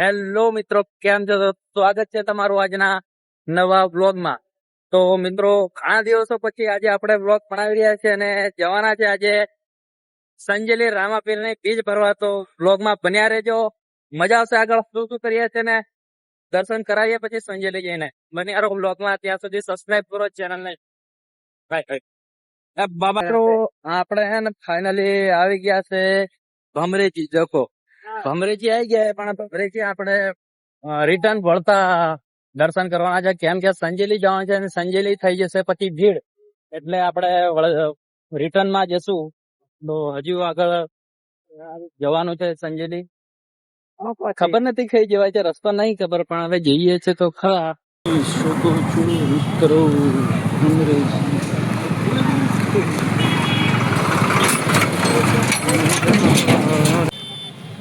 Hello મિત્રો, કેમ છો? સ્વાગત છે તમારું આજના નવા વ્લોગમાં. તો મિત્રો, ઘણા દિવસો પછી આજે આપણે વ્લોગ બનાવી રહ્યા છે અને જવાના છે આજે સંજેલી રામાપીરની બીજ ભરવા. તો વ્લોગમાં બન્યા રહેજો, મજા આવશે. આગળ શું શું કરીએ છીએ ને દર્શન કરાવીએ પછી સંજેલી જઈને. બન્યા રહો વ્લોગમાં. ત્યાં સુધી સબસ્ક્રાઇબ કરો ચેનલને. બાબા મિત્રો, આપણે હે ને ફાઇનલી આવી ગયા છે ભમરેજી. જખો ભમરેજી આવી ગયા, પણ ભમરેજી આપણે રિટર્ન વળતા દર્શન કરવાના છે. કેમ કે સંજેલી જવાનું છે અને સંજેલી થઈ જશે પછી ભીડ, એટલે આપણે રિટર્ન માં જશું. તો હજુ આગળ જવાનું છે સંજેલી. ખબર નથી કઈ જવાય છે, રસ્તો નહીં ખબર, પણ હવે જઈએ છે તો ખરા. મિત્રો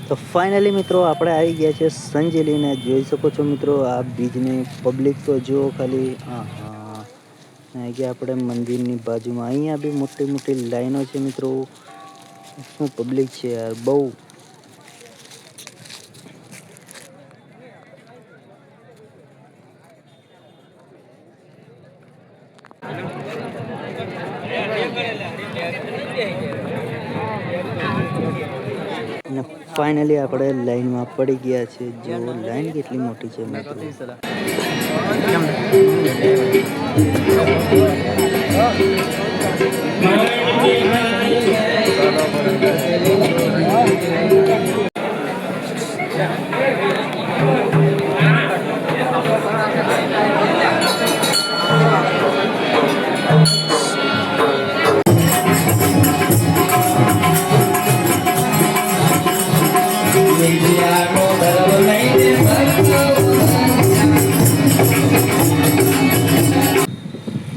તો ફાઇનલી મિત્રો આપણે આવી ગયા છે સંજેલીને. જોઈ શકો છો મિત્રો આ બીજની પબ્લિક તો જુઓ ખાલી. આવી ગયા આપણે મંદિરની બાજુમાં. અહીંયા બી મોટી મોટી લાઈનો છે મિત્રો. શું પબ્લિક છે યાર, બહુ. અને ફાઇનલી આપણે લાઈનમાં પડી ગયા છે. જો લાઈન કેટલી મોટી છે મિત્રો.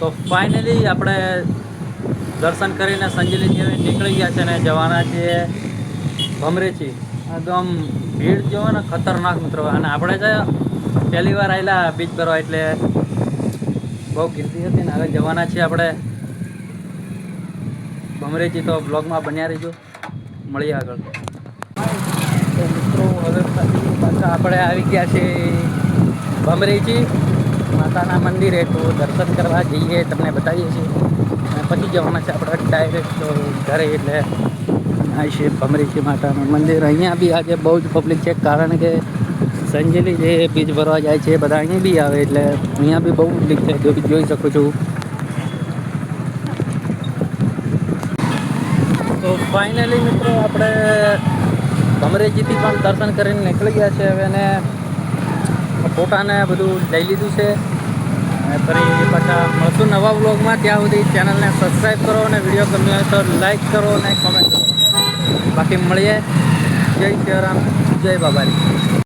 તો ફાઇનલી આપણે દર્શન કરીને સંજેલી નીકળી ગયા છે ને જવાના છીએ ભમરેજી. એકદમ ભીડ જો ને ખતરનાક મિત્રો. અને આપણે છે પહેલી વાર આવેલા બીચ ભરવા, એટલે બહુ ગીરતી હતી ને. હવે જવાના છીએ આપણે ભમરેજી. તો બ્લોગમાં બન્યા રહીજો, મળીએ આગળ. તો મિત્રો, હવે પાછા આપણે આવી ગયા છે ભમરેજી માતાના મંદિરે. તો દર્શન કરવા જઈએ, તમને બતાવીએ છીએ. અને પછી જવાના છે આપણે ડાયરેક્ટ ઘરે. એટલે આ છે ભમરેજી માતાનું મંદિર. અહીંયા બી આજે બહુ જ પબ્લિક છે, કારણ કે સંજેલી જે બીજ ભરવા જાય છે બધા અહીંયા બી આવે, એટલે અહીંયા બી બહુ પબ્લિક છે, જોઈ શકો છો. તો ફાઇનલી મિત્રો આપણે ભમરેજીથી પણ દર્શન કરીને નીકળી ગયા છે હવે, ને ફોટાને બધું લઈ લીધું છે. ફરી પાછા મળશું નવા વ્લોગમાં. ત્યાં સુધી ચેનલને સબસ્ક્રાઈબ કરો અને વિડીયો ગમ્યો હોય તો લાઈક કરો અને કોમેન્ટ કરો. બાકી મળીએ. જય શ્રી રામ, જય બાબારી.